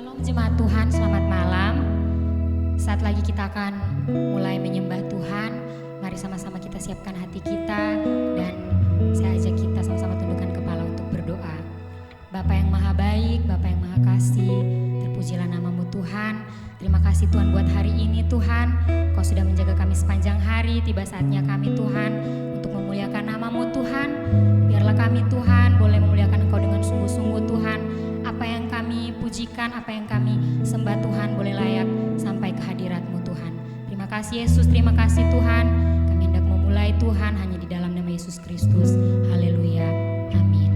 Shalom jemaat Tuhan, selamat malam. Saat lagi kita akan mulai menyembah Tuhan. Mari sama-sama kita siapkan hati kita dan saya ajak kita sama-sama tundukkan kepala untuk berdoa. Bapa yang maha baik, Bapa yang maha kasih, terpujilah namamu Tuhan. Terima kasih Tuhan buat hari ini Tuhan. Kau sudah menjaga kami sepanjang hari, tiba saatnya kami Tuhan untuk memuliakan namamu Tuhan. Biarlah kami Tuhan boleh memuliakan Engkau dengan sungguh-sungguh Tuhan. Apa yang kami pujikan, apa yang kami sembah Tuhan boleh layak sampai ke hadirat-Mu Tuhan. Terima kasih Yesus, terima kasih Tuhan. Kami hendak memulai Tuhan hanya di dalam nama Yesus Kristus. Haleluya, amin.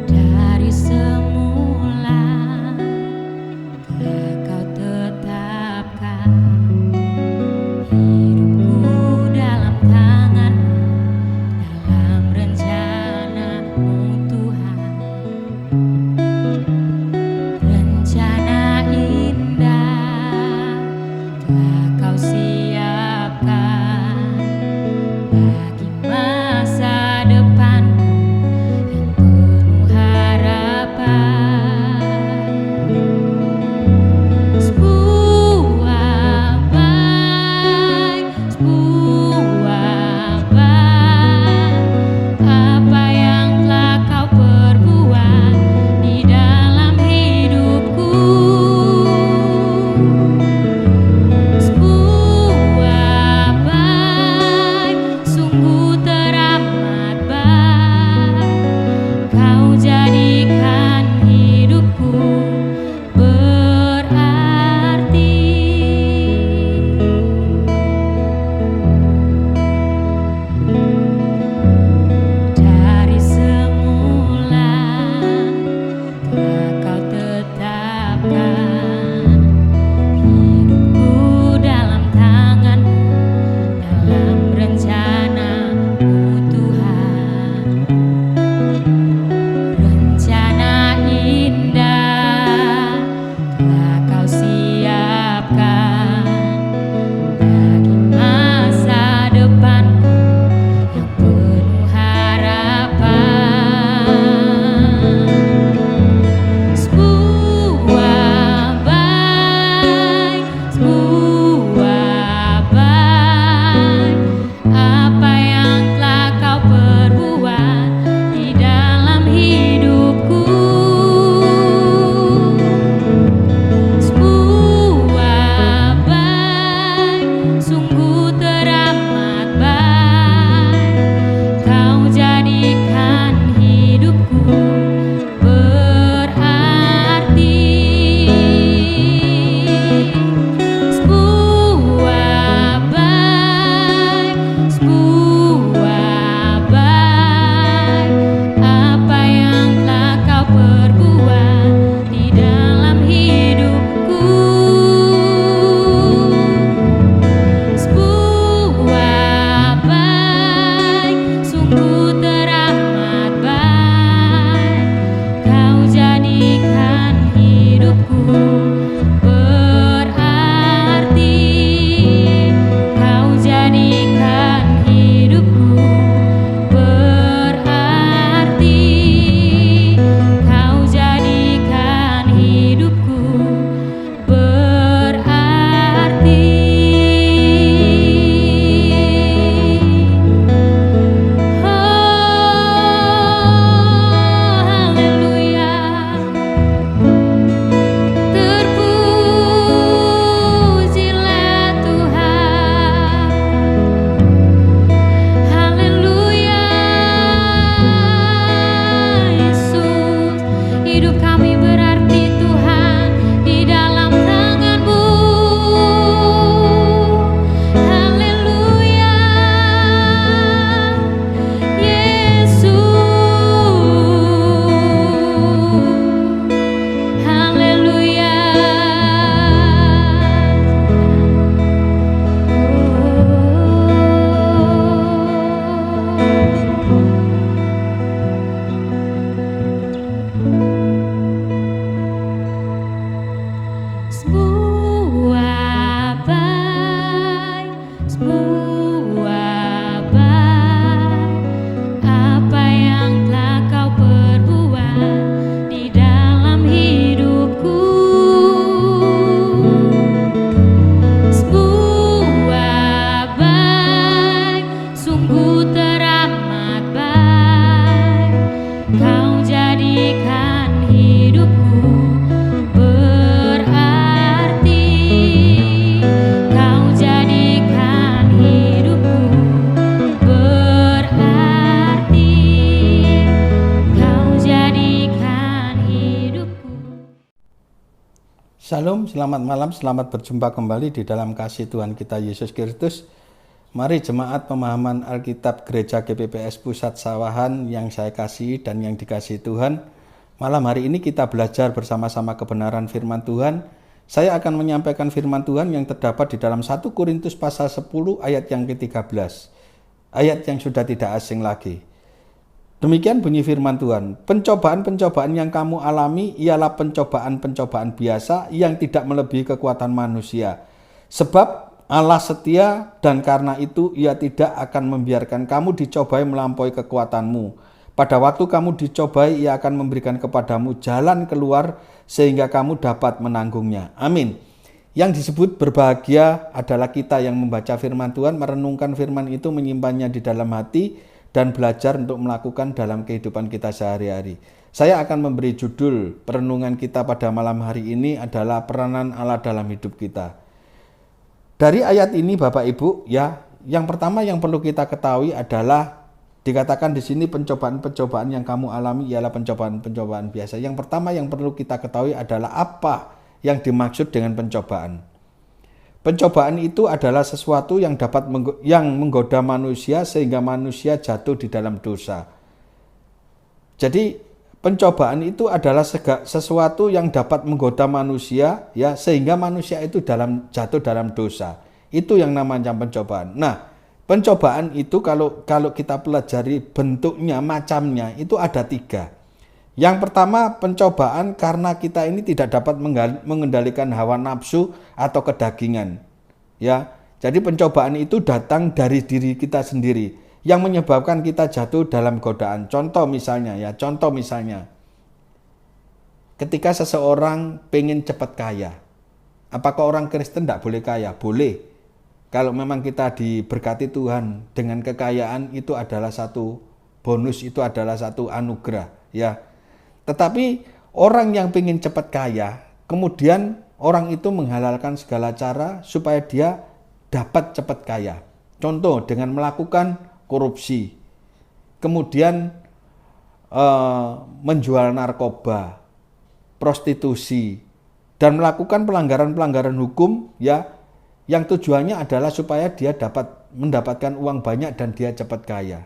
Dari semula telah Kau tetapkan hidupku dalam tangan-Mu, dalam rencana-Mu Tuhan. Rencana indah Shalom, selamat malam, selamat berjumpa kembali di dalam kasih Tuhan kita Yesus Kristus. Mari jemaat pemahaman Alkitab Gereja GPPS Pusat Sawahan yang saya kasih dan yang dikasihi Tuhan. Malam hari ini kita belajar bersama-sama kebenaran firman Tuhan. Saya akan menyampaikan firman Tuhan yang terdapat di dalam 1 Korintus pasal 10 ayat yang ke-13. Ayat yang sudah tidak asing lagi. Demikian bunyi firman Tuhan, pencobaan-pencobaan yang kamu alami ialah pencobaan-pencobaan biasa yang tidak melebihi kekuatan manusia. Sebab Allah setia dan karena itu ia tidak akan membiarkan kamu dicobai melampaui kekuatanmu. Pada waktu kamu dicobai, ia akan memberikan kepadamu jalan keluar sehingga kamu dapat menanggungnya. Amin. Yang disebut berbahagia adalah kita yang membaca firman Tuhan, merenungkan firman itu, menyimpannya di dalam hati, dan belajar untuk melakukan dalam kehidupan kita sehari-hari. Saya akan memberi judul perenungan kita pada malam hari ini adalah peranan Allah dalam hidup kita. Dari ayat ini Bapak Ibu, ya, yang pertama yang perlu kita ketahui adalah dikatakan di sini pencobaan-pencobaan yang kamu alami ialah pencobaan-pencobaan biasa. Yang pertama yang perlu kita ketahui adalah apa yang dimaksud dengan pencobaan. Pencobaan itu adalah sesuatu yang dapat menggoda manusia sehingga manusia jatuh di dalam dosa. Jadi pencobaan itu adalah sesuatu yang dapat menggoda manusia, ya, sehingga manusia itu jatuh dalam dosa. Itu yang namanya pencobaan. Nah, pencobaan itu kalau kita pelajari bentuknya, macamnya itu ada 3. Yang pertama, pencobaan karena kita ini tidak dapat mengendalikan hawa nafsu atau kedagingan. Ya, jadi pencobaan itu datang dari diri kita sendiri yang menyebabkan kita jatuh dalam godaan. Contoh misalnya, ketika seseorang pengen cepat kaya, apakah orang Kristen tidak boleh kaya? Boleh. Kalau memang kita diberkati Tuhan dengan kekayaan, itu adalah satu bonus, itu adalah satu anugerah, ya. Tetapi orang yang ingin cepat kaya, kemudian orang itu menghalalkan segala cara supaya dia dapat cepat kaya. Contoh dengan melakukan korupsi, kemudian menjual narkoba, prostitusi, dan melakukan pelanggaran-pelanggaran hukum, ya, yang tujuannya adalah supaya dia dapat mendapatkan uang banyak dan dia cepat kaya.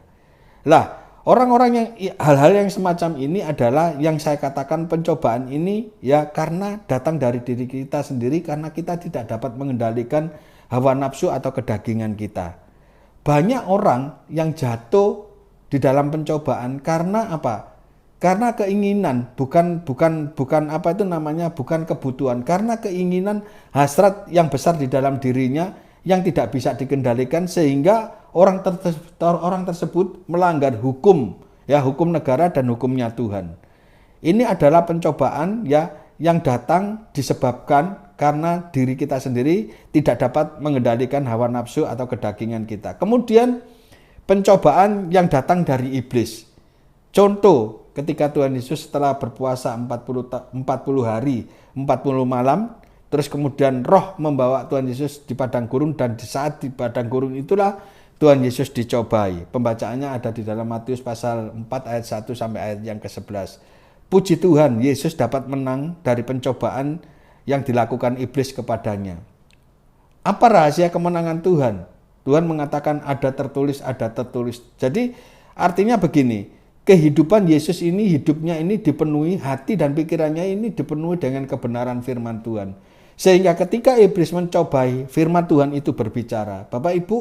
Lah, orang-orang yang hal-hal yang semacam ini adalah yang saya katakan pencobaan ini, ya, karena datang dari diri kita sendiri karena kita tidak dapat mengendalikan hawa nafsu atau kedagingan kita. Banyak orang yang jatuh di dalam pencobaan karena apa? Karena keinginan, bukan kebutuhan, karena keinginan, hasrat yang besar di dalam dirinya yang tidak bisa dikendalikan sehingga orang tersebut melanggar hukum, ya, hukum negara dan hukumnya Tuhan. Ini adalah pencobaan, ya, yang datang disebabkan karena diri kita sendiri tidak dapat mengendalikan hawa nafsu atau kedagingan kita. Kemudian pencobaan yang datang dari iblis. Contoh, ketika Tuhan Yesus setelah berpuasa 40 hari, 40 malam, terus kemudian roh membawa Tuhan Yesus di padang gurun, dan di saat di padang gurun itulah Tuhan Yesus dicobai. Pembacaannya ada di dalam Matius pasal 4 ayat 1 sampai ayat yang ke-11. Puji Tuhan, Yesus dapat menang dari pencobaan yang dilakukan iblis kepadanya. Apa rahasia kemenangan Tuhan? Tuhan mengatakan ada tertulis, ada tertulis. Jadi artinya begini, kehidupan Yesus ini, hidupnya ini dipenuhi, hati dan pikirannya ini dipenuhi dengan kebenaran firman Tuhan. Sehingga ketika iblis mencobai, firman Tuhan itu berbicara. Bapak Ibu,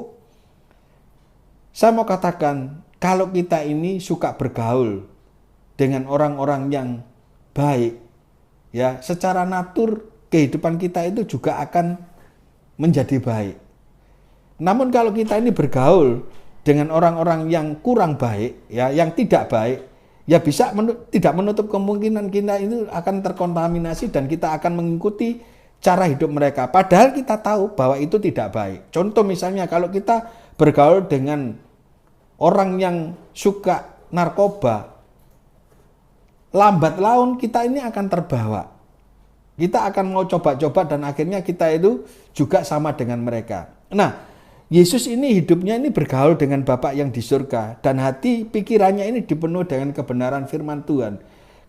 saya mau katakan, kalau kita ini suka bergaul dengan orang-orang yang baik, ya, secara natur kehidupan kita itu juga akan menjadi baik. Namun kalau kita ini bergaul dengan orang-orang yang kurang baik, ya, yang tidak baik, ya bisa tidak menutup kemungkinan kita itu akan terkontaminasi dan kita akan mengikuti cara hidup mereka. Padahal kita tahu bahwa itu tidak baik. Contoh misalnya kalau kita bergaul dengan orang yang suka narkoba, lambat laun kita ini akan terbawa. Kita akan mau coba-coba dan akhirnya kita itu juga sama dengan mereka. Nah, Yesus ini hidupnya ini bergaul dengan Bapa yang di surga dan hati pikirannya ini dipenuhi dengan kebenaran firman Tuhan.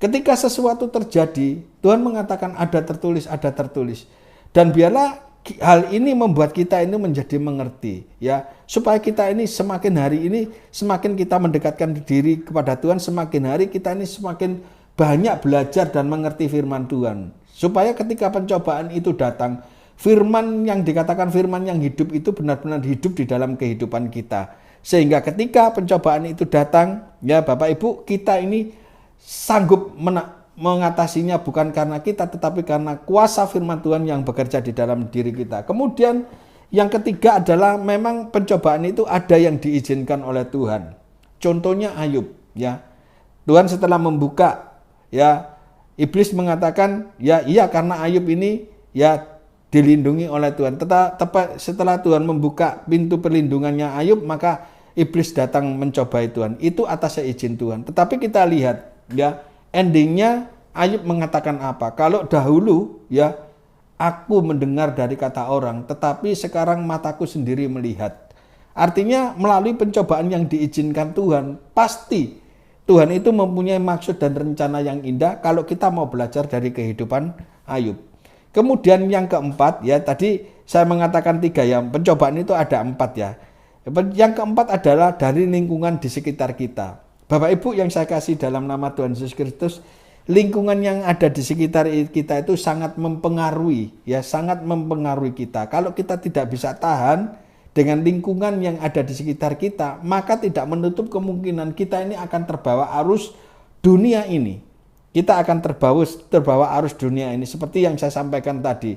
Ketika sesuatu terjadi, Tuhan mengatakan ada tertulis, ada tertulis. Dan biarlah hal ini membuat kita ini menjadi mengerti, ya, supaya kita ini semakin hari ini semakin kita mendekatkan diri kepada Tuhan, semakin hari kita ini semakin banyak belajar dan mengerti firman Tuhan. Supaya ketika pencobaan itu datang, firman yang dikatakan firman yang hidup itu benar-benar hidup di dalam kehidupan kita. Sehingga ketika pencobaan itu datang, ya Bapak Ibu, kita ini sanggup mengatasinya bukan karena kita, tetapi karena kuasa firman Tuhan yang bekerja di dalam diri kita. Kemudian yang ketiga adalah memang pencobaan itu ada yang diizinkan oleh Tuhan. Contohnya Ayub, ya. Tuhan setelah membuka, ya, iblis mengatakan, ya iya karena Ayub ini ya dilindungi oleh Tuhan. Tepat setelah Tuhan membuka pintu perlindungannya Ayub, maka iblis datang mencobai Tuhan. Itu atas izin Tuhan. Tetapi kita lihat, ya, endingnya Ayub mengatakan apa? Kalau dahulu, ya, aku mendengar dari kata orang, tetapi sekarang mataku sendiri melihat. Artinya melalui pencobaan yang diizinkan Tuhan, pasti Tuhan itu mempunyai maksud dan rencana yang indah kalau kita mau belajar dari kehidupan Ayub. Kemudian yang keempat, ya, tadi saya mengatakan 3, ya, pencobaan itu ada 4, ya. Yang keempat adalah dari lingkungan di sekitar kita. Bapak Ibu yang saya kasih dalam nama Tuhan Yesus Kristus, lingkungan yang ada di sekitar kita itu sangat mempengaruhi, ya, sangat mempengaruhi kita. Kalau kita tidak bisa tahan dengan lingkungan yang ada di sekitar kita, maka tidak menutup kemungkinan kita ini akan terbawa arus dunia ini. Kita akan terbawa arus dunia ini seperti yang saya sampaikan tadi.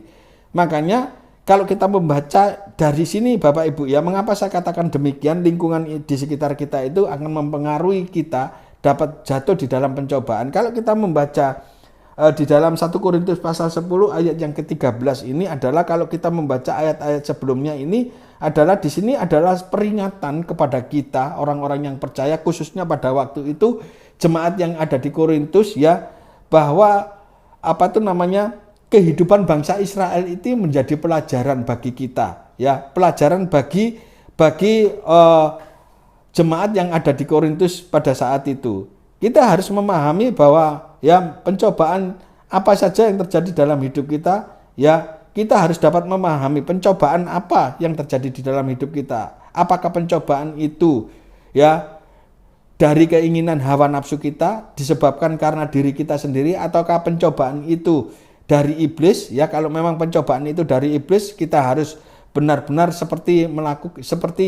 Makanya kalau kita membaca dari sini Bapak Ibu, ya, mengapa saya katakan demikian, lingkungan di sekitar kita itu akan mempengaruhi kita dapat jatuh di dalam pencobaan. Kalau kita membaca di dalam 1 Korintus pasal 10 ayat yang ke-13 ini adalah, kalau kita membaca ayat-ayat sebelumnya ini adalah, di sini adalah peringatan kepada kita orang-orang yang percaya, khususnya pada waktu itu jemaat yang ada di Korintus, ya, bahwa kehidupan bangsa Israel itu menjadi pelajaran bagi kita, ya, pelajaran bagi jemaat yang ada di Korintus pada saat itu. Kita harus memahami bahwa, ya, pencobaan apa saja yang terjadi dalam hidup kita, ya, kita harus dapat memahami pencobaan apa yang terjadi di dalam hidup kita. Apakah pencobaan itu, ya, dari keinginan hawa nafsu kita, disebabkan karena diri kita sendiri, ataukah pencobaan itu dari iblis? Ya, kalau memang pencobaan itu dari iblis, kita harus benar-benar seperti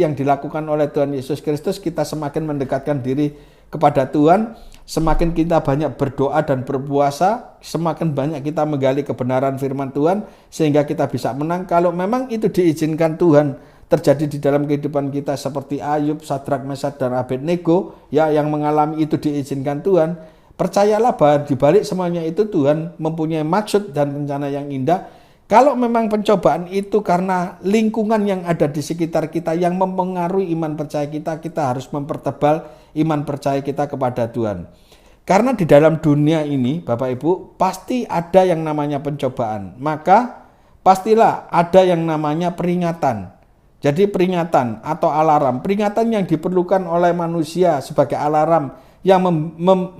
yang dilakukan oleh Tuhan Yesus Kristus. Kita semakin mendekatkan diri kepada Tuhan, semakin kita banyak berdoa dan berpuasa, semakin banyak kita menggali kebenaran firman Tuhan, sehingga kita bisa menang. Kalau memang itu diizinkan Tuhan terjadi di dalam kehidupan kita, seperti Ayub, Sadrak, Mesak, dan Abednego, ya, yang mengalami itu diizinkan Tuhan, percayalah bahwa di balik semuanya itu Tuhan mempunyai maksud dan rencana yang indah. Kalau memang pencobaan itu karena lingkungan yang ada di sekitar kita yang mempengaruhi iman percaya kita, kita harus mempertebal iman percaya kita kepada Tuhan. Karena di dalam dunia ini, Bapak Ibu, pasti ada yang namanya pencobaan. Maka pastilah ada yang namanya peringatan. Jadi peringatan atau alarm, peringatan yang diperlukan oleh manusia sebagai alarm yang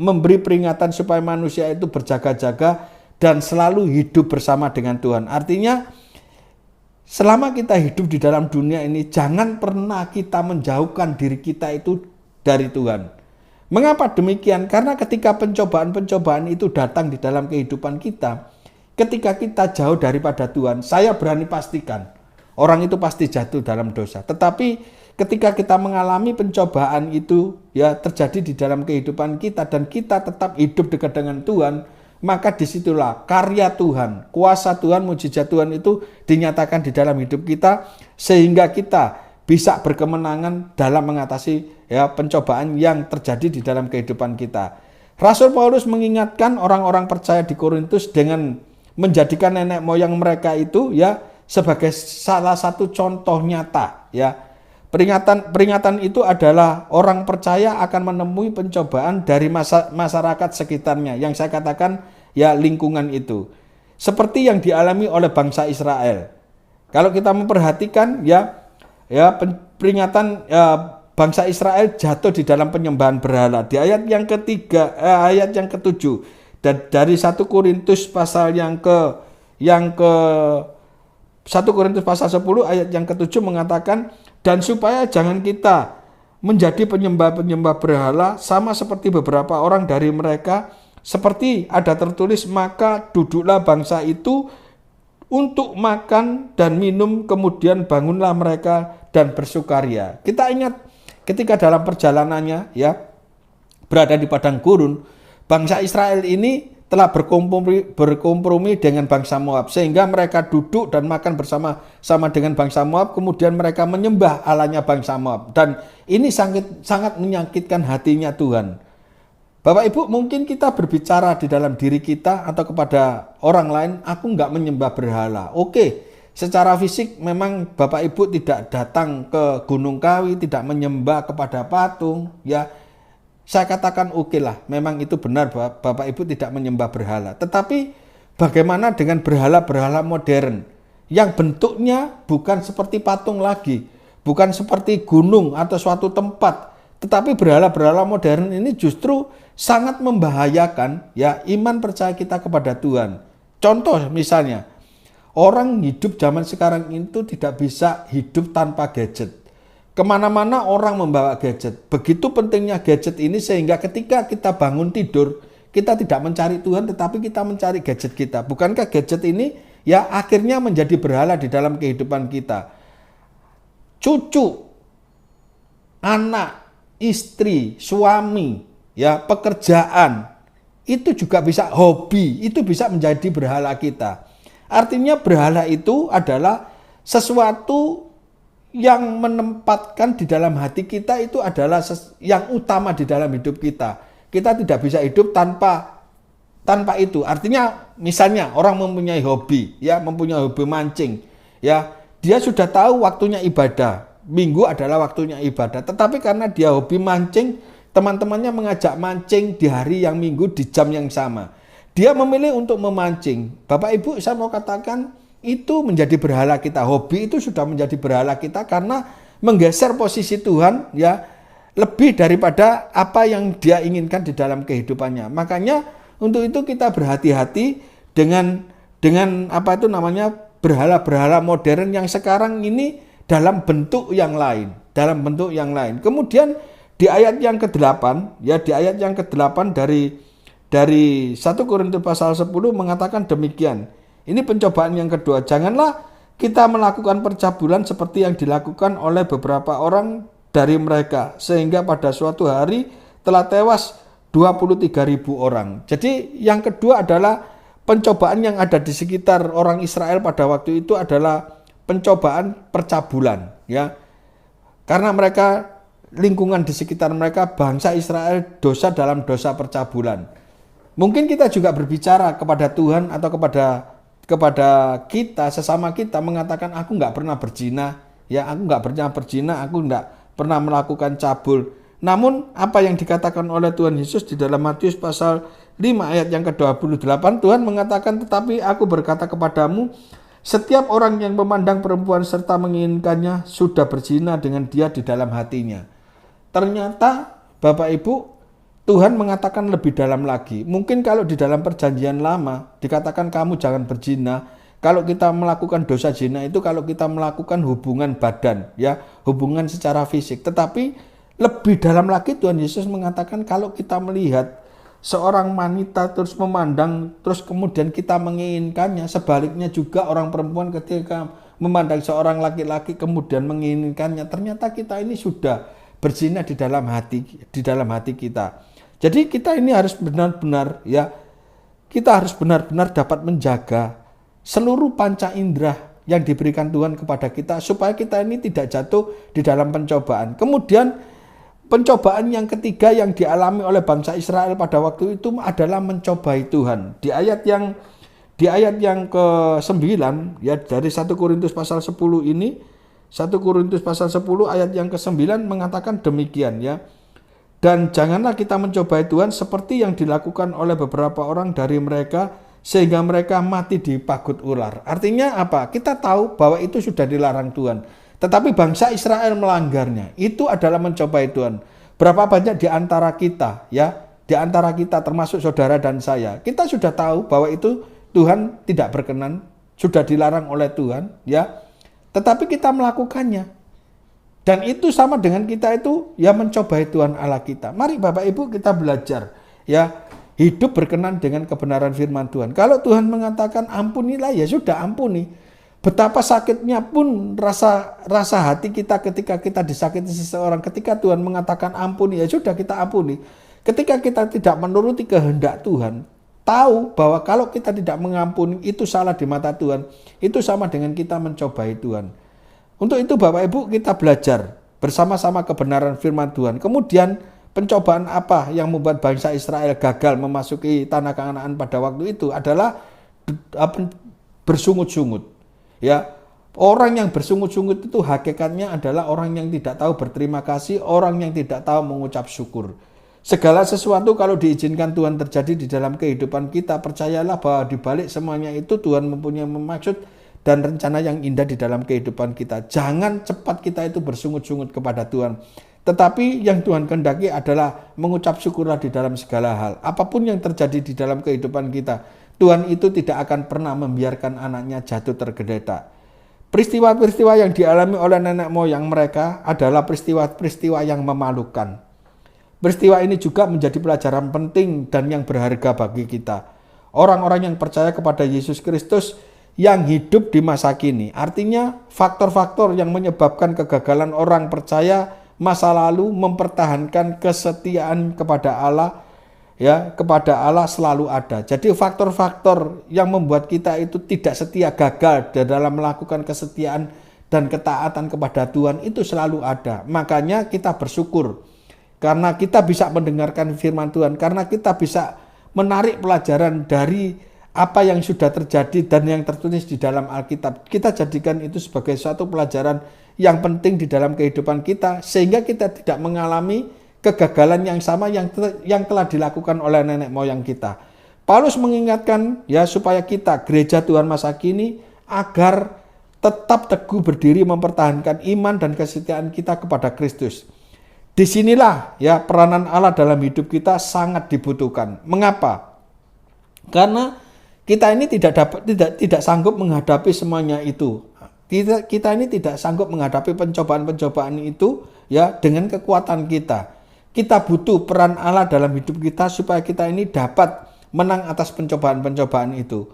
memberi peringatan supaya manusia itu berjaga-jaga dan selalu hidup bersama dengan Tuhan. Artinya selama kita hidup di dalam dunia ini, jangan pernah kita menjauhkan diri kita itu dari Tuhan. Mengapa demikian? Karena ketika pencobaan-pencobaan itu datang di dalam kehidupan kita, ketika kita jauh daripada Tuhan, saya berani pastikan orang itu pasti jatuh dalam dosa. Tetapi ketika kita mengalami pencobaan itu, ya, terjadi di dalam kehidupan kita dan kita tetap hidup dekat dengan Tuhan, maka disitulah karya Tuhan, kuasa Tuhan, mujizat Tuhan itu dinyatakan di dalam hidup kita, sehingga kita bisa berkemenangan dalam mengatasi, ya, pencobaan yang terjadi di dalam kehidupan kita. Rasul Paulus mengingatkan orang-orang percaya di Korintus dengan menjadikan nenek moyang mereka itu, ya, sebagai salah satu contoh nyata, ya. Peringatan itu adalah orang percaya akan menemui pencobaan dari masyarakat sekitarnya, yang saya katakan, ya, lingkungan itu. Seperti yang dialami oleh bangsa Israel. Kalau kita memperhatikan, ya, peringatan bangsa Israel jatuh di dalam penyembahan berhala. Di ayat yang ke-7 Dan dari 1 Korintus pasal yang ke 1 Korintus pasal 10 ayat yang ke-7 mengatakan, dan supaya jangan kita menjadi penyembah-penyembah berhala sama seperti beberapa orang dari mereka, seperti ada tertulis, maka duduklah bangsa itu untuk makan dan minum, kemudian bangunlah mereka dan bersukaria. Kita ingat ketika dalam perjalanannya ya berada di padang gurun, bangsa Israel ini telah berkompromi dengan bangsa Moab, sehingga mereka duduk dan makan bersama-sama dengan bangsa Moab, kemudian mereka menyembah Allahnya bangsa Moab, dan ini sangat menyakitkan hatinya Tuhan. Bapak Ibu, mungkin kita berbicara di dalam diri kita atau kepada orang lain, aku enggak menyembah berhala. Oke, secara fisik memang Bapak Ibu tidak datang ke Gunung Kawi, tidak menyembah kepada patung, ya. Saya katakan oke lah, memang itu benar Bapak Ibu tidak menyembah berhala. Tetapi bagaimana dengan berhala-berhala modern yang bentuknya bukan seperti patung lagi, bukan seperti gunung atau suatu tempat, tetapi berhala-berhala modern ini justru sangat membahayakan ya iman percaya kita kepada Tuhan. Contoh misalnya, orang hidup zaman sekarang itu tidak bisa hidup tanpa gadget. Kemana-mana orang membawa gadget. Begitu pentingnya gadget ini sehingga ketika kita bangun tidur, kita tidak mencari Tuhan tetapi kita mencari gadget kita. Bukankah gadget ini ya akhirnya menjadi berhala di dalam kehidupan kita? Cucu, anak, istri, suami, ya pekerjaan, itu juga bisa hobi, itu bisa menjadi berhala kita. Artinya berhala itu adalah sesuatu yang menempatkan di dalam hati kita, itu adalah yang utama di dalam hidup kita. Kita tidak bisa hidup tanpa itu. Artinya misalnya orang mempunyai hobi, ya mempunyai hobi mancing, ya dia sudah tahu waktunya ibadah. Minggu adalah waktunya ibadah. Tetapi karena dia hobi mancing, teman-temannya mengajak mancing di hari yang Minggu di jam yang sama. Dia memilih untuk memancing. Bapak Ibu, saya mau katakan itu menjadi berhala kita. Hobi itu sudah menjadi berhala kita karena menggeser posisi Tuhan ya lebih daripada apa yang dia inginkan di dalam kehidupannya. Makanya untuk itu kita berhati-hati dengan apa itu namanya berhala-berhala modern yang sekarang ini dalam bentuk yang lain, Kemudian di ayat yang ke-8 ya, di ayat yang ke-8 dari 1 Korintus pasal 10 mengatakan demikian. Ini pencobaan yang kedua. Janganlah kita melakukan percabulan seperti yang dilakukan oleh beberapa orang dari mereka, sehingga pada suatu hari telah tewas 23.000 orang. Jadi yang kedua adalah pencobaan yang ada di sekitar orang Israel pada waktu itu adalah pencobaan percabulan, ya. Karena mereka, lingkungan di sekitar mereka, bangsa Israel dosa dalam dosa percabulan. Mungkin kita juga berbicara kepada Tuhan atau kepada kita, sesama kita, mengatakan aku enggak pernah berzina, ya aku enggak pernah berzina, aku enggak pernah melakukan cabul. Namun apa yang dikatakan oleh Tuhan Yesus di dalam Matius pasal 5 ayat yang ke-28, Tuhan mengatakan, tetapi aku berkata kepadamu, setiap orang yang memandang perempuan serta menginginkannya sudah berzina dengan dia di dalam hatinya. Ternyata Bapak Ibu, Tuhan mengatakan lebih dalam lagi. Mungkin kalau di dalam perjanjian lama dikatakan kamu jangan berzina. Kalau kita melakukan dosa zina itu kalau kita melakukan hubungan badan, ya, hubungan secara fisik. Tetapi lebih dalam lagi Tuhan Yesus mengatakan kalau kita melihat seorang wanita terus memandang, terus kemudian kita menginginkannya. Sebaliknya juga orang perempuan ketika memandang seorang laki-laki kemudian menginginkannya, ternyata kita ini sudah berzina di dalam hati kita. Jadi kita ini harus benar-benar ya, kita harus benar-benar dapat menjaga seluruh panca indera yang diberikan Tuhan kepada kita supaya kita ini tidak jatuh di dalam pencobaan. Kemudian pencobaan yang ketiga yang dialami oleh bangsa Israel pada waktu itu adalah mencobai Tuhan. Di ayat yang ke-9 ya, dari 1 Korintus pasal 10 ini, 1 Korintus pasal 10 ayat yang ke-9 mengatakan demikian ya. Dan janganlah kita mencobai Tuhan seperti yang dilakukan oleh beberapa orang dari mereka sehingga mereka mati di pagut ular. Artinya apa? Kita tahu bahwa itu sudah dilarang Tuhan. Tetapi bangsa Israel melanggarnya. Itu adalah mencobai Tuhan. Berapa banyak di antara kita ya di antara kita termasuk saudara dan saya, kita sudah tahu bahwa itu Tuhan tidak berkenan, sudah dilarang oleh Tuhan, ya. Tetapi kita melakukannya. Dan itu sama dengan kita itu ya mencobai Tuhan Allah kita. Mari Bapak Ibu kita belajar, ya, hidup berkenan dengan kebenaran firman Tuhan. Kalau Tuhan mengatakan ampunilah, ya sudah ampuni. Betapa sakitnya pun rasa hati kita ketika kita disakiti seseorang, ketika Tuhan mengatakan ampuni, ya sudah kita ampuni. Ketika kita tidak menuruti kehendak Tuhan, tahu bahwa kalau kita tidak mengampuni itu salah di mata Tuhan, itu sama dengan kita mencobai Tuhan. Untuk itu Bapak Ibu kita belajar bersama-sama kebenaran firman Tuhan. Kemudian pencobaan apa yang membuat bangsa Israel gagal memasuki tanah Kanaan pada waktu itu adalah bersungut-sungut. Ya, orang yang bersungut-sungut itu hakikatnya adalah orang yang tidak tahu berterima kasih, orang yang tidak tahu mengucap syukur. Segala sesuatu kalau diizinkan Tuhan terjadi di dalam kehidupan kita, percayalah bahwa di balik semuanya itu Tuhan mempunyai maksud dan rencana yang indah di dalam kehidupan kita. Jangan cepat kita itu bersungut-sungut kepada Tuhan. Tetapi yang Tuhan kehendaki adalah mengucap syukurlah di dalam segala hal. Apapun yang terjadi di dalam kehidupan kita, Tuhan itu tidak akan pernah membiarkan anaknya jatuh tergeletak. Peristiwa-peristiwa yang dialami oleh nenek moyang mereka adalah peristiwa-peristiwa yang memalukan. Peristiwa ini juga menjadi pelajaran penting dan yang berharga bagi kita. Orang-orang yang percaya kepada Yesus Kristus yang hidup di masa kini. Artinya faktor-faktor yang menyebabkan kegagalan orang percaya masa lalu mempertahankan kesetiaan kepada Allah, ya, kepada Allah selalu ada. Jadi faktor-faktor yang membuat kita itu tidak setia, gagal dalam melakukan kesetiaan dan ketaatan kepada Tuhan itu selalu ada. Makanya kita bersyukur karena kita bisa mendengarkan firman Tuhan, karena kita bisa menarik pelajaran dari apa yang sudah terjadi dan yang tertulis di dalam Alkitab. Kita jadikan itu sebagai suatu pelajaran yang penting di dalam kehidupan kita, sehingga kita tidak mengalami kegagalan yang sama yang telah dilakukan oleh nenek moyang kita. Paulus mengingatkan ya supaya kita gereja Tuhan masa kini agar tetap teguh berdiri mempertahankan iman dan kesetiaan kita kepada Kristus. Disinilah ya peranan Allah dalam hidup kita sangat dibutuhkan. Mengapa? Karena kita ini tidak sanggup menghadapi semuanya itu. Kita ini tidak sanggup menghadapi pencobaan-pencobaan itu ya dengan kekuatan kita. Kita butuh peran Allah dalam hidup kita supaya kita ini dapat menang atas pencobaan-pencobaan itu.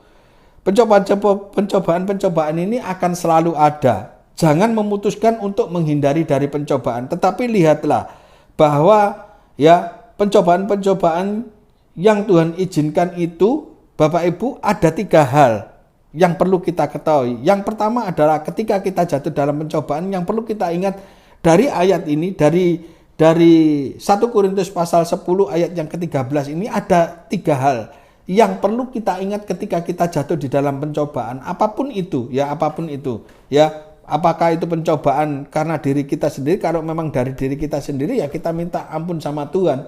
Pencobaan-pencobaan ini akan selalu ada. Jangan memutuskan untuk menghindari dari pencobaan, tetapi lihatlah bahwa ya pencobaan-pencobaan yang Tuhan izinkan itu, Bapak Ibu, ada 3 hal yang perlu kita ketahui. Yang pertama adalah ketika kita jatuh dalam pencobaan, yang perlu kita ingat dari ayat ini, dari 1 Korintus pasal 10 ayat yang ke-13 ini ada 3 hal yang perlu kita ingat ketika kita jatuh di dalam pencobaan. Apapun itu, ya. Apakah itu pencobaan karena diri kita sendiri? Kalau memang dari diri kita sendiri, ya kita minta ampun sama Tuhan.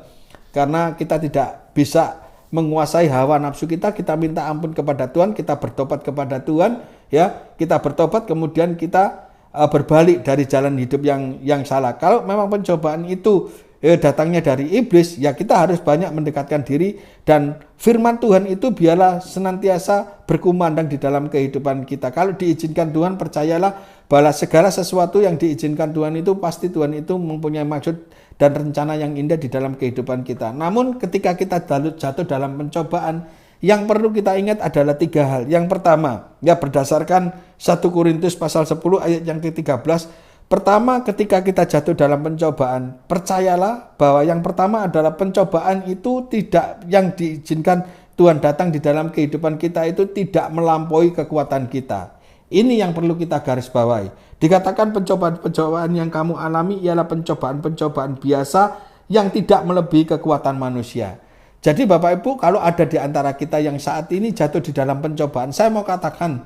Karena kita tidak bisa menguasai hawa nafsu kita minta ampun kepada Tuhan, kita bertobat kepada Tuhan, ya. Kita bertobat, kemudian kita berbalik dari jalan hidup yang salah. Kalau memang pencobaan itu datangnya dari iblis, ya kita harus banyak mendekatkan diri, dan firman Tuhan itu biarlah senantiasa berkumandang di dalam kehidupan kita. Kalau diizinkan Tuhan, percayalah bahwa segala sesuatu yang diizinkan Tuhan itu pasti Tuhan itu mempunyai maksud dan rencana yang indah di dalam kehidupan kita. Namun ketika kita jatuh dalam pencobaan, yang perlu kita ingat adalah 3 hal. Yang pertama, ya berdasarkan 1 Korintus pasal 10 ayat yang ke-13, pertama, ketika kita jatuh dalam pencobaan, percayalah bahwa yang pertama adalah pencobaan itu tidak, yang diizinkan Tuhan datang di dalam kehidupan kita itu tidak melampaui kekuatan kita. Ini yang perlu kita garis bawahi. Dikatakan pencobaan-pencobaan yang kamu alami ialah pencobaan-pencobaan biasa yang tidak melebihi kekuatan manusia. Jadi Bapak Ibu, kalau ada di antara kita yang saat ini jatuh di dalam pencobaan, saya mau katakan,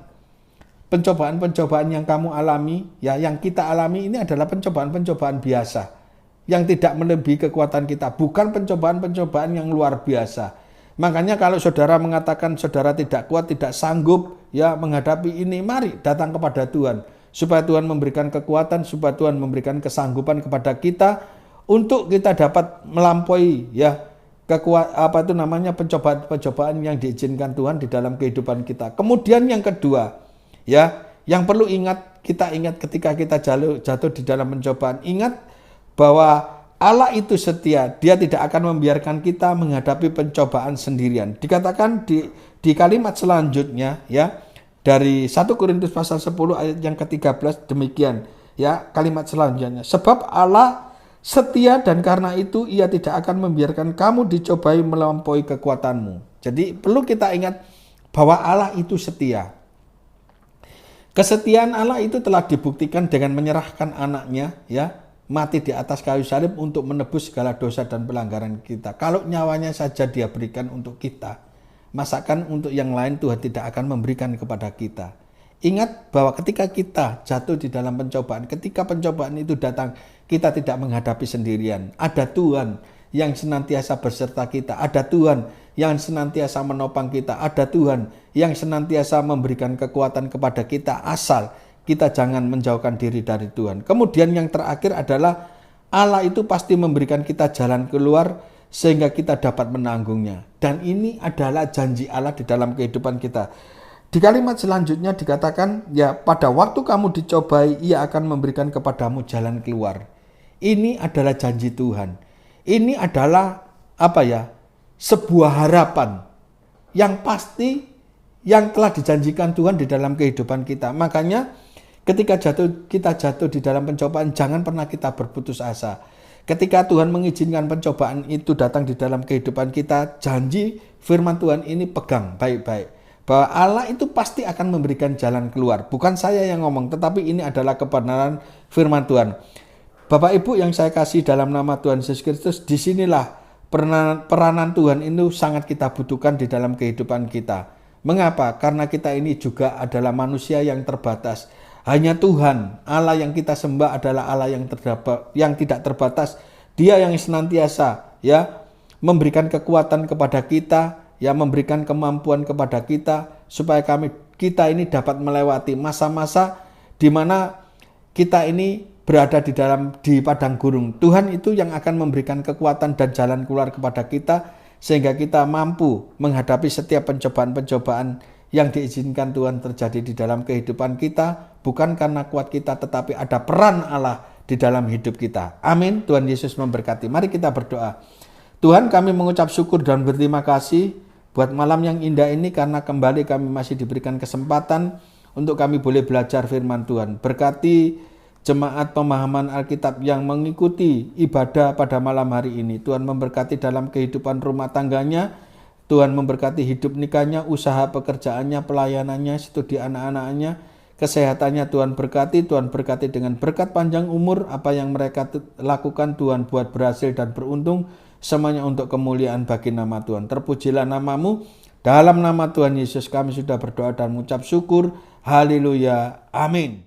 pencobaan-pencobaan yang kamu alami, ya yang kita alami ini adalah pencobaan-pencobaan biasa yang tidak melebihi kekuatan kita, bukan pencobaan-pencobaan yang luar biasa. Makanya kalau saudara mengatakan saudara tidak kuat, tidak sanggup ya menghadapi ini, mari datang kepada Tuhan supaya Tuhan memberikan kekuatan, supaya Tuhan memberikan kesanggupan kepada kita untuk kita dapat melampaui ya pencobaan-pencobaan yang diizinkan Tuhan di dalam kehidupan kita. Kemudian yang kedua, ya, yang perlu kita ingat ketika kita jatuh di dalam pencobaan, ingat bahwa Allah itu setia, Dia tidak akan membiarkan kita menghadapi pencobaan sendirian. Dikatakan di kalimat selanjutnya, ya, dari 1 Korintus pasal 10 ayat yang ke-13 demikian, ya, kalimat selanjutnya. Sebab Allah setia dan karena itu Ia tidak akan membiarkan kamu dicobai melampaui kekuatanmu. Jadi perlu kita ingat bahwa Allah itu setia. Kesetiaan Allah itu telah dibuktikan dengan menyerahkan anaknya, ya, mati di atas kayu salib untuk menebus segala dosa dan pelanggaran kita. Kalau nyawanya saja Dia berikan untuk kita, masakan untuk yang lain Tuhan tidak akan memberikan kepada kita. Ingat bahwa ketika kita jatuh di dalam pencobaan, ketika pencobaan itu datang, kita tidak menghadapi sendirian. Ada Tuhan yang senantiasa berserta kita. Ada Tuhan yang senantiasa menopang kita. Ada Tuhan yang senantiasa memberikan kekuatan kepada kita, asal kita jangan menjauhkan diri dari Tuhan. Kemudian yang terakhir adalah Allah itu pasti memberikan kita jalan keluar sehingga kita dapat menanggungnya. Dan ini adalah janji Allah di dalam kehidupan kita. Di kalimat selanjutnya dikatakan, ya, pada waktu kamu dicobai, Ia akan memberikan kepadamu jalan keluar. Ini adalah janji Tuhan. Ini adalah sebuah harapan yang pasti yang telah dijanjikan Tuhan di dalam kehidupan kita. Makanya ketika kita jatuh di dalam pencobaan, jangan pernah kita berputus asa. Ketika Tuhan mengizinkan pencobaan itu datang di dalam kehidupan kita, janji firman Tuhan ini pegang baik-baik. Bahwa Allah itu pasti akan memberikan jalan keluar. Bukan saya yang ngomong, tetapi ini adalah kebenaran firman Tuhan. Bapak Ibu yang saya kasih dalam nama Tuhan Yesus Kristus, disinilah peranan Tuhan itu sangat kita butuhkan di dalam kehidupan kita. Mengapa? Karena kita ini juga adalah manusia yang terbatas. Hanya Tuhan, Allah yang kita sembah adalah Allah yang tidak terbatas. Dia yang senantiasa, ya, memberikan kekuatan kepada kita, ya, memberikan kemampuan kepada kita supaya kita ini dapat melewati masa-masa di mana kita ini berada di padang gurun. Tuhan itu yang akan memberikan kekuatan dan jalan keluar kepada kita sehingga kita mampu menghadapi setiap pencobaan-pencobaan yang diizinkan Tuhan terjadi di dalam kehidupan kita, bukan karena kuat kita tetapi ada peran Allah di dalam hidup kita. Amin. Tuhan Yesus memberkati. Mari kita berdoa. Tuhan, kami mengucap syukur dan berterima kasih buat malam yang indah ini karena kembali kami masih diberikan kesempatan untuk kami boleh belajar firman Tuhan. Berkati jemaat pemahaman Alkitab yang mengikuti ibadah pada malam hari ini. Tuhan memberkati dalam kehidupan rumah tangganya. Tuhan memberkati hidup nikahnya, usaha pekerjaannya, pelayanannya, studi anak-anaknya, kesehatannya Tuhan berkati dengan berkat panjang umur. Apa yang mereka lakukan Tuhan buat berhasil dan beruntung. Semuanya untuk kemuliaan bagi nama Tuhan. Terpujilah namamu. Dalam nama Tuhan Yesus kami sudah berdoa dan mengucap syukur. Haleluya. Amin.